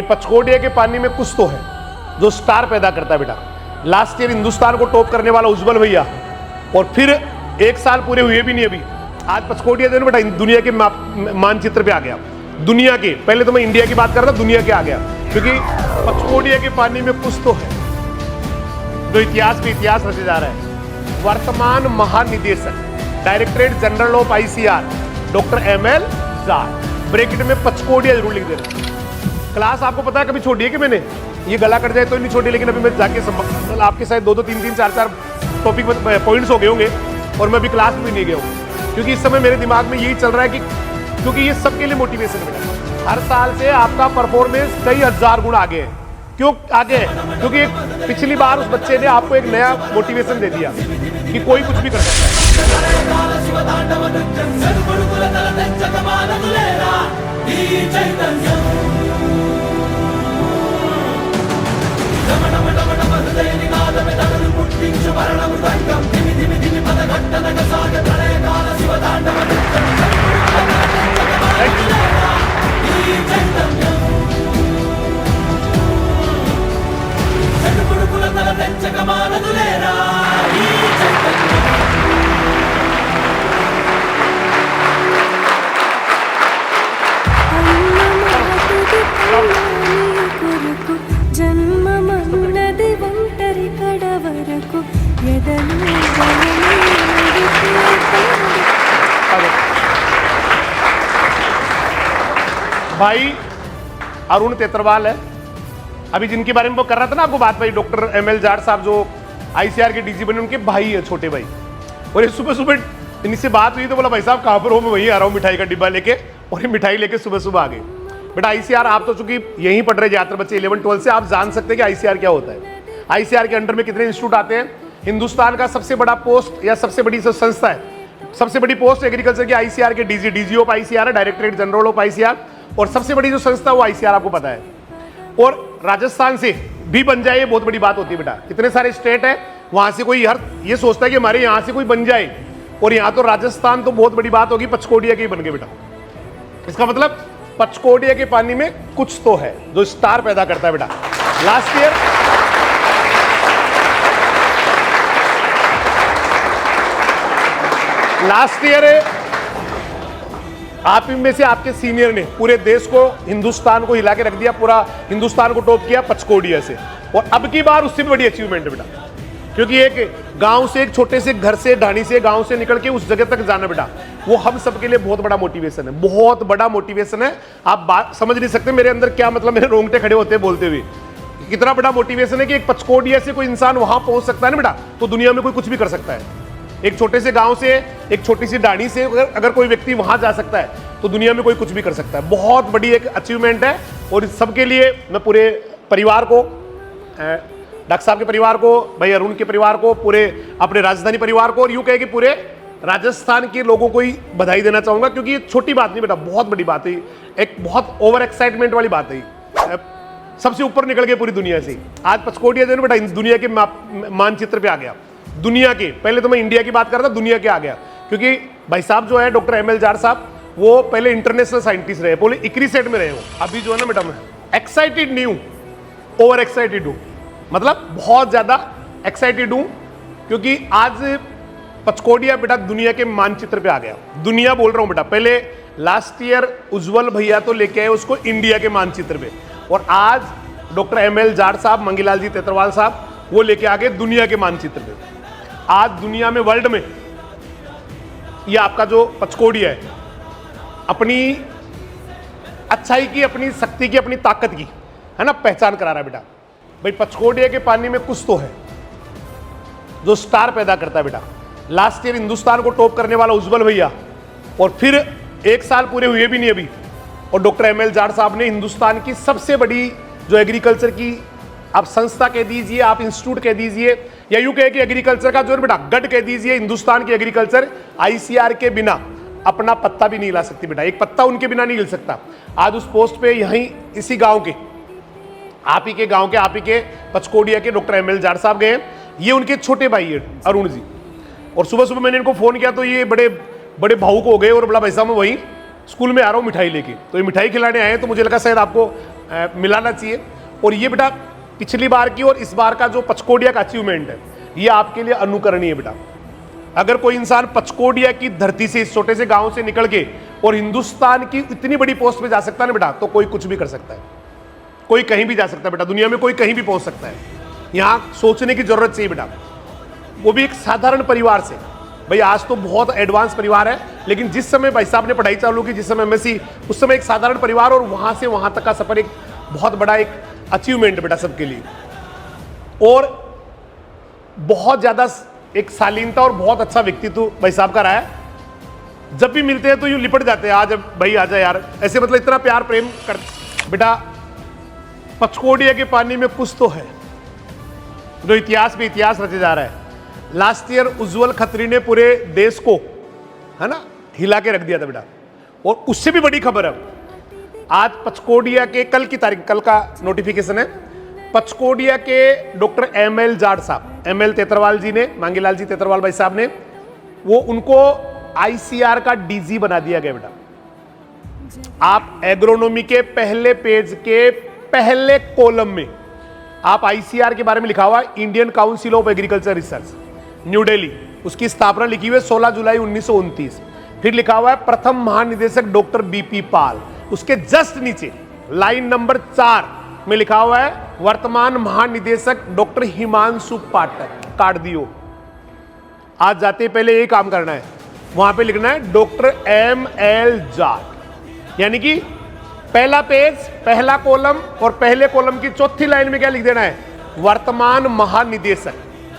पचकोडिया के पानी में कुछ तो है जो स्टार पैदा करता है बेटा। लास्ट ईयर हिंदुस्तान को टॉप करने वाला उज्जवल भैया, और फिर 1 साल पूरे हुए भी नहीं अभी, आज पचकोडिया जो बेटा दुनिया के मानचित्र पे आ गया। दुनिया के, पहले तो मैं इंडिया की बात कर रहा था, दुनिया के आ गया, क्योंकि पचकोडिया के पानी में कुछ तो है जो इतिहास पे इतिहास रचे जा रहा है। वर्तमान महानिदेशक directorate general of ICR doctor ML Jat, bracket में पचकोडिया जरूर लिख दे रहे। क्लास आपको पता है कभी छोड़ी है कि मैंने, ये गला कट जाए तो नहीं छोड़ी, लेकिन अभी मैं जाके आपके साथ 2-2, 3-3, 4-4 टॉपिक पॉइंट्स हो गए होंगे और मैं अभी क्लास में भी नहीं गया हूँ, क्योंकि इस समय मेरे दिमाग में यही चल रहा है कि क्योंकि ये सबके लिए मोटिवेशन है। हर साल से आपका परफॉर्मेंस कई हजार गुना आगे है। क्यों आगे है? क्योंकि पिछली बार उस बच्चे ने आपको एक नया मोटिवेशन दे दिया कि कोई कुछ भी कर सकता है। भाई अरुण तेतरवाल है, अभी जिनके बारे में वो कर रहा था ना आपको बात, भाई डॉक्टर ML जाट साहब जो आईसीआर के डीजी बने, उनके भाई है, छोटे भाई। और ये सुबह सुबह इनसे बात हुई तो बोला भाई साहब कहाँ पर हो, मैं वहीं आ रहा हूँ मिठाई का डिब्बा लेके, और ये मिठाई लेके सुबह सुबह आ गए। बेटा आईसीआर, आप तो चूंकि यहीं पढ़ रहे ज्यादातर बच्चे 11-12 से, आप जान सकते हैं कि आईसीआर क्या होता है। आईसीआर के अंडर में कितने इंस्टीट्यूट आते हैं। हिंदुस्तान का सबसे बड़ा पोस्ट या सबसे बड़ी संस्था है, सबसे बड़ी पोस्ट एग्रीकल्चर की आईसीआर के डीजी ऑफ आईसीआर है, डायरेक्टरेट जनरल ऑफ आईसीआर, और सबसे बड़ी जो संस्था वो आईसीआर आपको पता है। और राजस्थान से भी बन जाए ये बहुत बड़ी बात होती है बेटा। कितने सारे स्टेट है, वहां से कोई हर ये सोचता है कि हमारे यहां से कोई बन जाए, और यहां तो राजस्थान तो बहुत बड़ी बात होगी, पचकोडिया के ही बन गए बेटा। इसका मतलब पचकोडिया के पानी में कुछ तो है जो स्टार पैदा करता है बेटा। लास्ट ईयर आप में से आपके सीनियर ने पूरे देश को, हिंदुस्तान को हिला के रख दिया, पूरा हिंदुस्तान को टॉप किया पचकोडिया से, और अब की बार उससे भी बड़ी अचीवमेंट है बेटा। क्योंकि एक गांव से, एक छोटे से घर से, ढाणी से, गांव से निकल के उस जगह तक जाना बेटा, वो हम सबके लिए बहुत बड़ा मोटिवेशन है, बहुत बड़ा मोटिवेशन है। आप बात समझ नहीं सकते मेरे अंदर क्या, मतलब मेरे रोंगटे खड़े होते हैं बोलते हुए, कितना बड़ा मोटिवेशन है कि एक पचकोडिया से कोई इंसान वहां पहुंच सकता है ना बेटा, तो दुनिया में कोई कुछ भी कर सकता है। एक छोटे से गांव से, एक छोटी सी ढाणी से अगर कोई व्यक्ति वहां जा सकता है तो दुनिया में कोई कुछ भी कर सकता है। बहुत बड़ी एक अचीवमेंट है, और इस सबके लिए मैं पूरे परिवार को, डॉक्टर साहब के परिवार को, भाई अरुण के परिवार को, पूरे अपने राजधानी परिवार को, और यूं कहे कि पूरे राजस्थान के लोगों को ही बधाई देना चाहूंगा, क्योंकि ये छोटी बात नहीं बेटा, बहुत बड़ी बात है, एक बहुत ओवर एक्साइटमेंट वाली बात है, सबसे ऊपर निकल गए पूरी दुनिया से। आज पचकोडिया जो है बेटा दुनिया के मानचित्र पे आ गया। दुनिया के, पहले तो मैं इंडिया की बात कर रहा था, दुनिया के आ गया, क्योंकि भाई साहब जो है डॉक्टर ML जाट साहब, वो पहले इंटरनेशनल साइंटिस्ट रहे, बोले इक्री सेट में रहे हो। अभी जो है ना बेटा मैं एक्साइटेड नहीं हूं, ओवर एक्साइटेड हूं, मतलब बहुत ज्यादा एक्साइटेड हूं, क्योंकि आज पचकोडिया बेटा दुनिया के मानचित्र पे आ गया। दुनिया बोल रहा हूं बेटा, पहले लास्ट ईयर उज्जवल भैया तो लेके आए उसको इंडिया के मानचित्र पे, और आज डॉक्टर ML जाट साहब, मंगीलाल जी तेतरवाल साहब, वो लेके आ गए दुनिया के मानचित्र पे। आज दुनिया में, वर्ल्ड में, ये आपका जो पचकोडिया है, अपनी अच्छाई की, अपनी शक्ति की, अपनी ताकत की, है ना, पहचान करा रहा है बेटा। भाई पचकोडिया के पानी में कुछ तो है जो स्टार पैदा करता है बेटा। लास्ट ईयर हिंदुस्तान को टॉप करने वाला उज्जवल भैया, और फिर 1 साल पूरे हुए भी नहीं अभी, और डॉक्टर ML जाट साहब ने हिंदुस्तान की सबसे बड़ी जो एग्रीकल्चर की, आप संस्था कह दीजिए, आप इंस्टीट्यूट कह दीजिए, या यूं कहे कि एग्रीकल्चर का जो बेटा गढ़ कह दीजिए, हिंदुस्तान की एग्रीकल्चर आईसीआर के बिना अपना पत्ता भी नहीं हिला सकती बेटा, एक पत्ता उनके बिना नहीं हिल सकता। आज उस पोस्ट पे यहीं इसी गांव के, आप ही के गांव के, आप ही के पचकोडिया के डॉक्टर ML जाट साहब गए। ये उनके छोटे भाई है अरुण जी, और सुबह सुबह मैंने इनको फोन किया तो ये बड़े बड़े भावुक हो गए, और बोला भाई साहब मैं वहीं स्कूल में आ रहा हूँ मिठाई लेके, तो ये मिठाई खिलाने आए, तो मुझे लगा शायद आपको मिलाना चाहिए। और ये बेटा पिछली बार की और इस बार का जो पचकोडिया का अचीवमेंट है, ये आपके लिए अनुकरणीय है बेटा। अगर कोई इंसान पचकोडिया की धरती से, इस छोटे से गांव से निकल के और हिंदुस्तान की इतनी बड़ी पोस्ट पे जा सकता है ना बेटा, तो कोई कुछ भी कर सकता है, कोई कहीं भी जा सकता है बेटा। दुनिया में कोई कहीं भी पहुंच सकता है। यहां सोचने की जरूरत चाहिए बेटा, वो भी एक साधारण परिवार से। भाई आज तो बहुत एडवांस परिवार है, लेकिन जिस समय भाई साहब ने पढ़ाई चालू की, जिस समय एमएससी, उस समय एक साधारण परिवार, और वहां से वहां तक का सफर एक बहुत बड़ा एक अचीवमेंट बेटा सबके लिए। और बहुत ज्यादा एक शालीनता और बहुत अच्छा व्यक्तित्व भाई साहब का रहा है। जब भी मिलते हैं तो यूं लिपट जाते हैं, आज भाई आजा यार, ऐसे मतलब इतना प्यार प्रेम कर। बेटा पचकोडिया के पानी में कुछ तो है जो इतिहास पे इतिहास रचे जा रहा है। लास्ट ईयर उज्जवल खत्री ने पूरे देश को, है ना, हिला के रख दिया था बेटा। और उससे भी बड़ी खबर है, आज पचकोडिया के, कल की तारीख, कल का नोटिफिकेशन है, पचकोडिया के डॉक्टर एमएल जाट साहब, एमएल तेतरवाल जी ने, मांगीलाल जी तेतरवाल भाई साहब ने, वो उनको आईसीआर का डीजी बना दिया गया बेटा। आप एग्रोनॉमी के पहले पेज के पहले कॉलम में आप आईसीआर के बारे में लिखा हुआ, Indian council of agriculture research, new Delhi, उसकी स्थापना लिखी हुई है 16 जुलाई 1929। फिर लिखा हुआ है प्रथम महानिदेशक डॉक्टर बीपी पाल। उसके जस्ट नीचे लाइन नंबर 4 में लिखा हुआ है वर्तमान महानिदेशक डॉक्टर हिमांशु पाठक। काट दियो, आज जाते पहले यही काम करना है, वहां पे लिखना है डॉक्टर एमएल जाट। यानी कि पहला पेज, पहला कॉलम, और पहले कॉलम की चौथी लाइन में क्या लिख देना है, वर्तमान महानिदेशक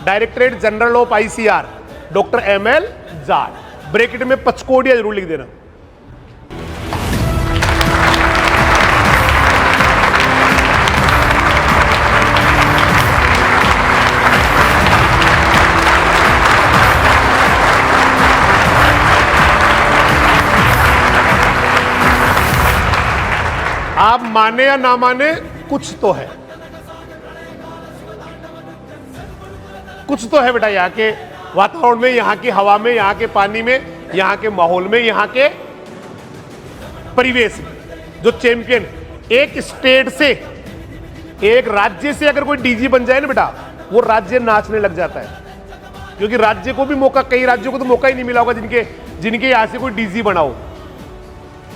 directorate general of ICR doctor ML Jat. Bracket में पचकोडिया जरूर लिख देना। आप माने या ना माने, कुछ तो है, कुछ तो है बेटा। यहाँ के वातावरण में, यहाँ की हवा में, यहाँ के पानी में, यहाँ के माहौल में, यहाँ के परिवेश में जो चैंपियन, एक स्टेट से, एक राज्य से अगर कोई डीजी बन जाए ना बेटा, वो राज्य नाचने लग जाता है। क्योंकि राज्य को भी मौका, कई राज्यों को तो मौका ही नहीं मिला होगा जिनके यहाँ से कोई डीजी बनाओ।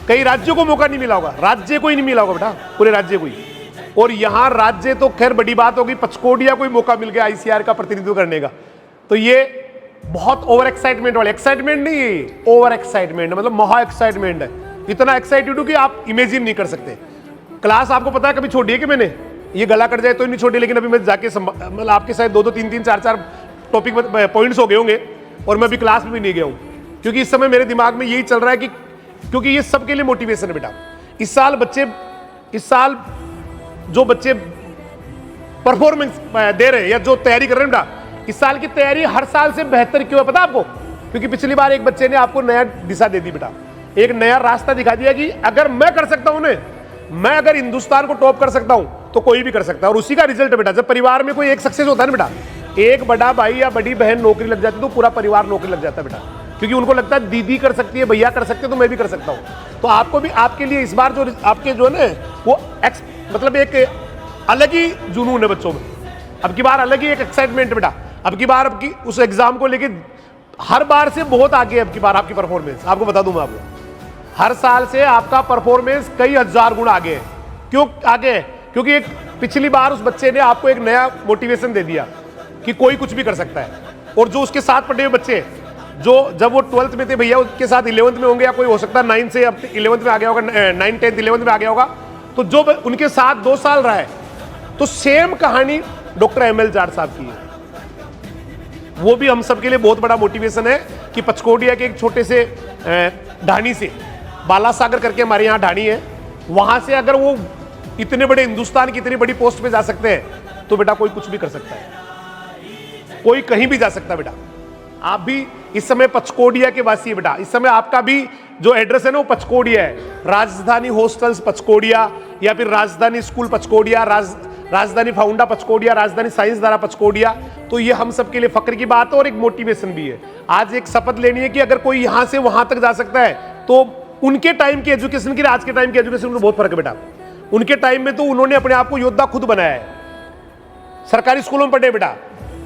कई राज्यों को मौका नहीं मिला होगा, राज्य को ही नहीं मिला होगा बेटा, पूरे राज्य को ही। और यहां राज्य तो खैर बड़ी बात होगी, पचकोडिया को ही मौका मिल गया आईसीआर का प्रतिनिधित्व करने का। तो ये बहुत ओवर एक्साइटमेंट वाले, एक्साइटमेंट नहीं है, ओवर एक्साइटमेंट, मतलब महा एक्साइटमेंट है। इतना एक्साइटेड हूं कि आप इमेजिन नहीं कर सकते। क्लास आपको पता है कभी छोड़ी है कि मैंने, ये गला कट जाए तो नहीं छोड़ी, लेकिन अभी मैं जाके मतलब आपके साथ 2-2, 3-3, 4-4 टॉपिक पॉइंट्स हो गए होंगे, और मैं अभी क्लास में भी नहीं गया हूं। क्योंकि इस समय मेरे दिमाग में यही चल रहा है कि, क्योंकि ये सबके लिए मोटिवेशन है बेटा। इस साल जो बच्चे परफॉर्मेंस दे रहे हैं या जो तैयारी कर रहे हैं बेटा, इस साल की तैयारी हर साल से बेहतर क्यों है पता आपको? क्योंकि पिछली बार एक बच्चे ने आपको नया दिशा दे दी बेटा, एक नया रास्ता दिखा दिया कि अगर मैं कर सकता हूं ना, मैं अगर हिंदुस्तान को टॉप कर सकता हूं तो कोई भी कर सकता है। और उसी का रिजल्ट है बेटा। जब परिवार में कोई एक सक्सेस होता है ना बेटा, एक बड़ा भाई या बड़ी बहन नौकरी लग जाती है तो पूरा परिवार नौकरी लग जाता है बेटा। क्योंकि उनको लगता है दीदी कर सकती है, भैया कर सकते हैं, तो मैं भी कर सकता हूं। तो आपको भी, आपके लिए इस बार जो आपके जो है ना वो मतलब एक अलग ही जुनून है बच्चों में। अब की बार अलग ही एक एक्साइटमेंट है बेटा। अब की बार आपकी उस एग्जाम को लेके हर बार से बहुत आगे है अब की बार आपकी परफॉर्मेंस। आपको बता दूं मैं आपको, हर साल से आपका परफॉर्मेंस कई हजार गुना आगे है। क्यों आगे है? क्योंकि एक पिछली बार उस बच्चे ने आपको एक नया मोटिवेशन दे दिया कि कोई कुछ भी कर सकता है। और जो उसके साथ पढ़े हुए बच्चे, जो जब वो 12th में थे भैया, उसके साथ 11th में होंगे, या कोई हो सकता है 9 से अब 11th में आ गया होगा, 9, 10, 11th में आ गया होगा, तो जो उनके साथ 2 साल रहा है, तो सेम कहानी डॉक्टर एमएल जाट साहब की है। वो भी हम सबके लिए बहुत बड़ा मोटिवेशन है कि पचकोडिया के एक छोटे से ढाणी से, बालासागर करके हमारे यहाँ ढाणी है, वहां से अगर वो इतने बड़े हिंदुस्तान की इतनी बड़ी पोस्ट पे जा सकते हैं, तो बेटा कोई कुछ भी कर सकता है, कोई कहीं भी जा सकता है बेटा। आप भी इस समय पचकोडिया के वासी है बेटा। इस समय आपका भी जो एड्रेस है ना वो पचकोडिया है। राजधानी हॉस्टल्स पचकोडिया, या फिर राजधानी स्कूल पचकोडिया, राजधानी फाउंडा पचकोडिया, राजधानी साइंस धारा पचकोडिया। तो ये हम सबके लिए फक्र की बात है और एक मोटिवेशन भी है। आज एक शपथ लेनी है कि अगर कोई यहां से वहां तक जा सकता है, तो उनके टाइम की एजुकेशन की आज के टाइम की एजुकेशन में बहुत फर्क है बेटा। उनके टाइम में तो उन्होंने अपने आप को योद्धा खुद बनाया है। सरकारी स्कूलों में पढ़े बेटा,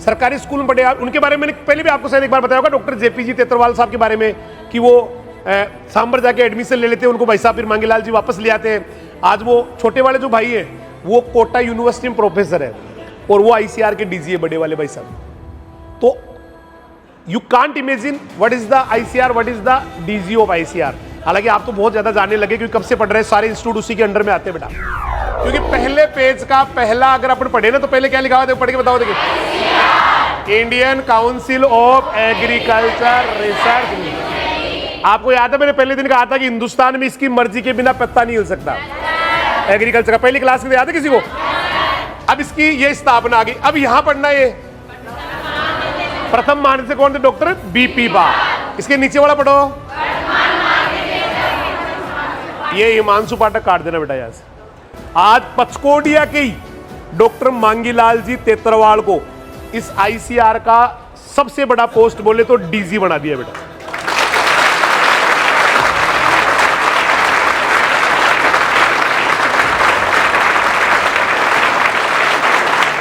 सरकारी स्कूल में पढ़े। उनके बारे में मैंने पहले भी आपको शायद एक बार बताया होगा, डॉक्टर जेपीजी तेतरवाल साहब के बारे में, कि वो सांबर जाके एडमिशन ले लेते हैं, उनको भाई साहब फिर मांगीलाल जी वापस ले आते हैं। आज वो छोटे वाले जो भाई हैं वो कोटा यूनिवर्सिटी में प्रोफेसर है और वो आईसीआर के डीजी है, बड़े वाले भाई साहब। तो you can't imagine what is the ICR, what is the DG of ICR. हालांकि आप तो बहुत ज्यादा जानने लगे क्योंकि कब से पढ़ रहे हैं, सारे इंस्टीट्यूट उसी के अंडर में आते हैं बेटा। क्योंकि पहले पेज का पहला अगर अपन पढ़े ना तो पहले क्या लिखा हुआ है, पढ़ के बताओ। देखिए, Indian council of agriculture research. आपको याद है मैंने पहले दिन कहा था कि हिंदुस्तान में इसकी मर्जी के बिना पत्ता नहीं हिल सकता, एग्रीकल्चर का। पहली क्लास में याद है किसी को? अब इसकी ये स्थापना आ गई। अब यहां पढ़ना, ये प्रथम महानिदेशक कौन थे? डॉक्टर बीपी बा। इसके नीचे वाला पढ़ो, ये हिमांशु पाठक काट देना बेटा यहां से। आज पचकोडिया के ही डॉक्टर मांगीलाल जी तेतरवाल को इस आईसीआर का सबसे बड़ा पोस्ट बोले तो डीजी बना दिया बेटा।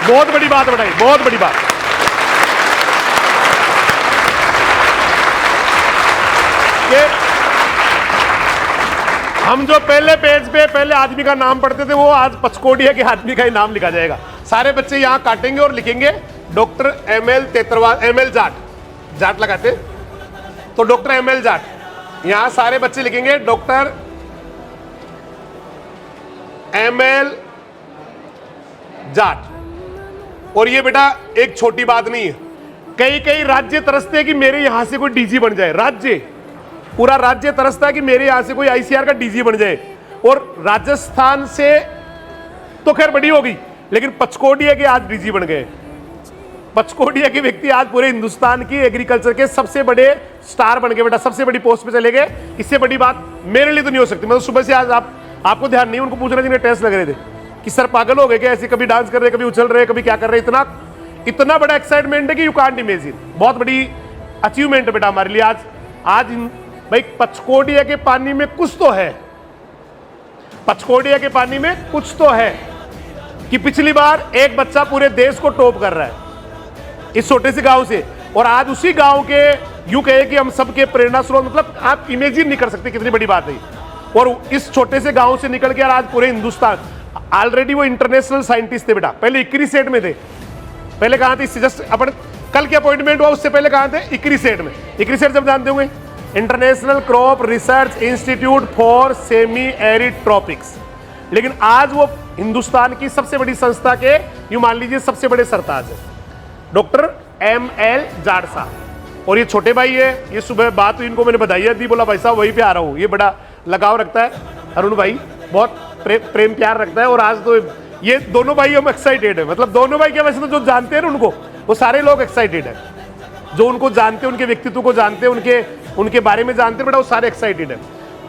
बहुत बड़ी बात बताई, बहुत बड़ी बात। हम जो पहले पेज पे पहले आदमी का नाम पढ़ते थे, वो आज पचकोडिया के आदमी का ही नाम लिखा जाएगा। सारे बच्चे यहां काटेंगे और लिखेंगे doctor ML Tetarwal, ML Jat, Jat लगाते तो डॉक्टर एमएल जाट। यहां सारे बच्चे लिखेंगे डॉक्टर एमएल जाट। और ये बेटा एक छोटी बात नहीं है, कई कई राज्य तरसते हैं कि मेरे यहां से कोई डीजी बन जाए। राज्य, पूरा राज्य तरसता है कि मेरे यहां से कोई आईसीआर का डीजी बन जाए। और राजस्थान से तो खैर बड़ी हो गई, लेकिन पचकोडिया के आज डीजी बन गए। पचकोडिया के व्यक्ति आज पूरे हिंदुस्तान की एग्रीकल्चर के सबसे बड़े स्टार बन गए बेटा, सबसे बड़ी पोस्ट पे चले गए। इससे बड़ी बात मेरे लिए तो नहीं हो सकती। मतलब सुबह से आज आपको ध्यान नहीं, उनको पूछ रहे जिन्हें टेस्ट लग रहे थे कि सर पागल हो गए क्या, ऐसे कभी डांस कर रहे, कभी उछल रहे, कभी क्या कर रहे। इतना बड़ा एक्साइटमेंट है कि यू कांट इमेजिन। बहुत बड़ी अचीवमेंट है बेटा हमारे लिए आज भाई। पचकोडिया के पानी में कुछ तो है, पचकोडिया के पानी में कुछ तो है कि पिछली बार एक बच्चा पूरे देश को टॉप कर रहा है इस छोटे से गांव से। और आज उसी गांव के यूं कहे कि हम सबके प्रेरणा स्रोत, मतलब आप इमेजिन नहीं कर सकते कितनी बड़ी बात है। और इस छोटे से गांव से निकल के आज पूरे हिंदुस्तान, ऑलरेडी वो इंटरनेशनल साइंटिस्ट थे बेटा। पहले इक्री सेट में थे, पहले कहां थे? जस्ट अपन कल के अपॉइंटमेंट हुआ उससे पहले कहां थे? इक्री सेट में। इक्री सेट जब जानते होंगे, international crop research institute for semi arid tropics. लेकिन आज वो हिंदुस्तान की सबसे बड़ी संस्था के यूं मान लीजिए सबसे बड़े सरताज है, डॉक्टर एमएल जाट साहब। और ये छोटे भाई है, ये सुबह बात हुई, इनको मैंने बधाई दी, बोला भाई साहब वहीं पे आ रहा हूँ। ये बड़ा लगाव रखता है अरुण भाई, बहुत प्रेम प्यार रखता है। और आज तो ये दोनों भाई हम एक्साइटेड है, मतलब दोनों भाई क्या, वैसे तो जो जानते हैं ना उनको, वो सारे लोग एक्साइटेड है। जो उनको जानते हैं, उनके व्यक्तित्व को जानते हैं, उनके बारे में जानते हैं बेटा, वो सारे एक्साइटेड है।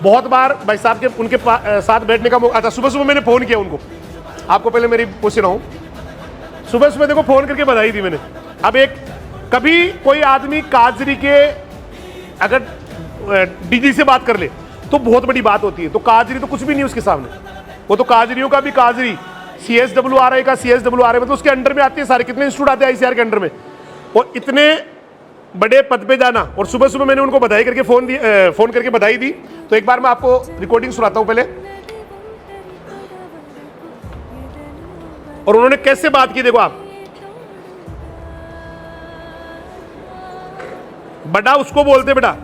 बहुत बार भाई साहब के उनके साथ बैठने का मौका। अच्छा, सुबह सुबह मैंने फोन किया उनको, आपको पहले मेरी पूछ रहा हूँ, सुबह सुबह देखो फोन करके बधाई दी मैंने। अब एक कभी कोई आदमी काजरी के अगर डीजी से बात कर ले तो बहुत बड़ी बात होती है, तो काजरी तो कुछ भी नहीं उसके सामने। वो तो काजरियों का भी काजरी, CSWRI का CSWRI, मतलब उसके अंडर में आती है सारे, कितने इंस्टीट्यूट आते हैं आईसीआर के अंडर में। और इतने बड़े पद पे जाना, और सुबह सुबह मैंने उनको बधाई करके फोन करके बधाई दी। तो एक बार मैं आपको रिकॉर्डिंग सुनाता हूं पहले, और उन्होंने कैसे बात की देखो आप। बड़ा उसको बोलते बेटा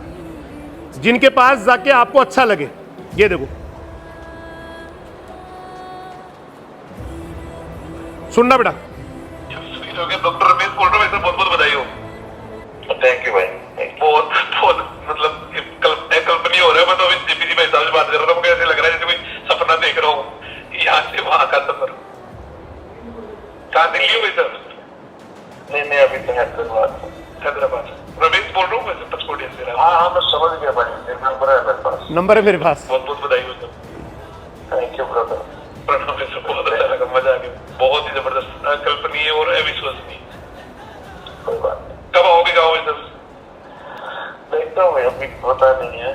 जिनके पास जाके आपको अच्छा लगे। ये देखो, सुनना बेटा। डॉक्टर रमेश बोल रहा हूँ, बहुत बहुत बधाई हो। थैंक यू भाई, बहुत बहुत मतलब कल्पनीय हो रहा है। मैं तो अभी जेपीजी भाई साहब से बात कर रहा हूँ, मुझे ऐसे लग रहा है जैसे कोई सपना देख रहा हूँ, यहाँ से वहाँ का सफर। कहाँ दिल्ली हो भाई साहब? नहीं अभी तो हैदराबाद। रमेश बोल रहा हूँ वैसे पचकोडिया से। हाँ मैं समझ गया भाई, नंबर है मेरे पास। नंबर है मेरे पास। बहुत बहुत बधाई हो sir. Thank you brother. Pranav sir, बहुत अच्छा लगा, मजा आ गया, बहुत ही जबरदस्त, अकल्पनीय और अविश्वसनीय। कोई बात नहीं। कब आओगे गाँव में सर? देखता हूँ, अभी पता नहीं है,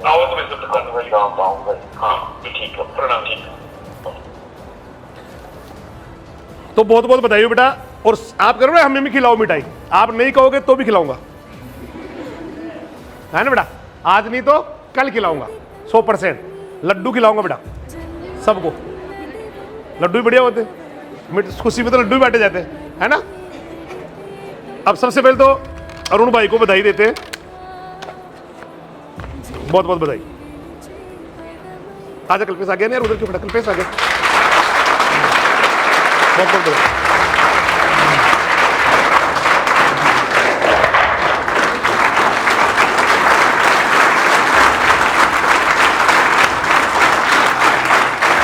आओ तो मैं सब बता दूंगा। गाँव आऊंगा। हाँ ठीक है, प्रणाम। ठीक है। तो बहुत बहुत बधाई हो बेटा। और आप करो ना, हमें भी खिलाओ मिठाई, आप नहीं कहोगे तो भी खिलाऊंगा, है ना बेटा। आज नहीं तो कल खिलाऊंगा 100%। लड्डू खिलाऊंगा बेटा सबको, लड्डू भी बढ़िया होते हैं, खुशी में तो लड्डू भी बांटे जाते हैं, है ना। अब सबसे पहले तो अरुण भाई को बधाई देते हैं, बहुत बहुत बधाई। आजा कल्पेश आ गया ना यार, उधर क्यों बेटा, कल्पेश आ गया, बहुत बहुत बधाई।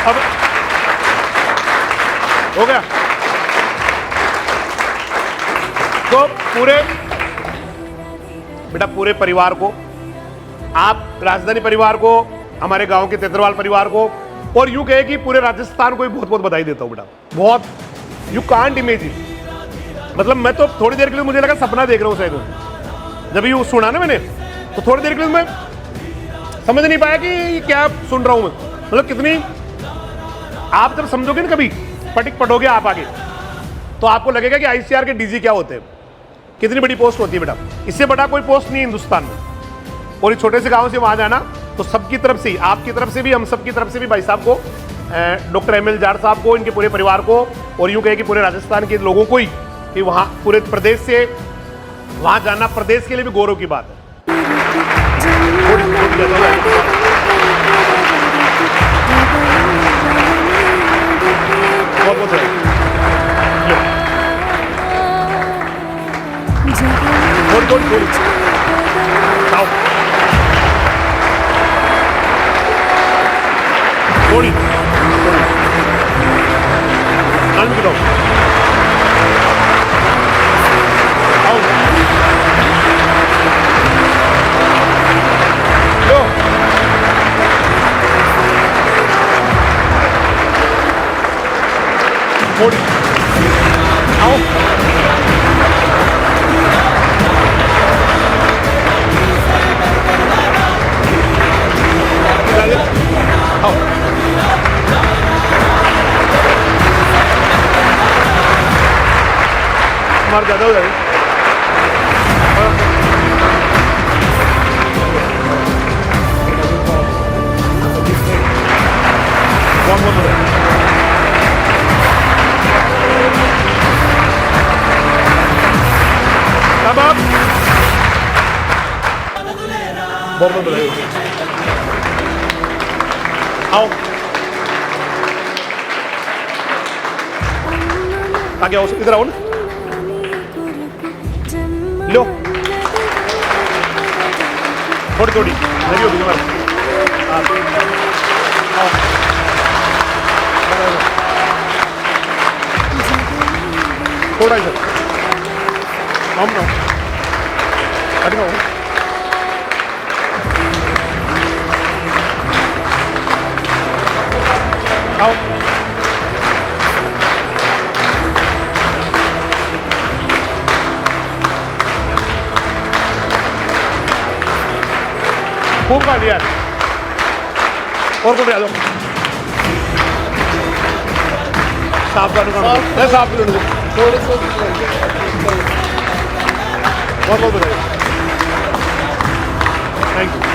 अब हो गया तो पूरे बेटा, पूरे परिवार को, आप राजधानी परिवार को, हमारे गांव के तेतरवाल परिवार को, और यूं कहे कि पूरे राजस्थान को भी बहुत बहुत बधाई देता हूं बेटा। बहुत, यू कांट इमेजिन, मतलब मैं तो थोड़ी देर के लिए मुझे लगा सपना देख रहा हूं शायद, जब ये सुना ना मैंने तो थोड़ी देर के लिए मैं समझ नहीं पाया कि ये क्या सुन रहा हूं मैं। मतलब कितनी, आप जब समझोगे ना, कभी पढ़ोगे आप आगे, तो आपको लगेगा कि आईसीआर के डीजी क्या होते हैं, कितनी बड़ी पोस्ट होती है बेटा। इससे बड़ा कोई पोस्ट नहीं है हिंदुस्तान में। और इस छोटे से गांव से वहां जाना, तो सबकी तरफ से, आपकी तरफ से भी, हम सबकी तरफ से भी, भाई साहब को, डॉक्टर एमएल जाट साहब को, इनके पूरे परिवार को, और यूं कहे कि पूरे राजस्थान के लोगों को ही, कि वहां पूरे प्रदेश से वहां जाना प्रदेश के लिए भी गौरव की बात है। बहुत बहुत थोड़ी आनंद की दो, थोड़ी आओ, आओ, मार ज्यादा हो जाएगी। बहुत बहुत बधाई। आओ आगे आओ, इधर आओ ना, लो थोड़ी थोड़ी नहीं होगी तुम्हारी। थोड़ा इधर हम ना हटो, आओ खूब खा लिया, और को ले आ जाओ, साफ कर दो, साफ कर दो, थोड़े से बहुत बहुत बधाई, थैंक यू।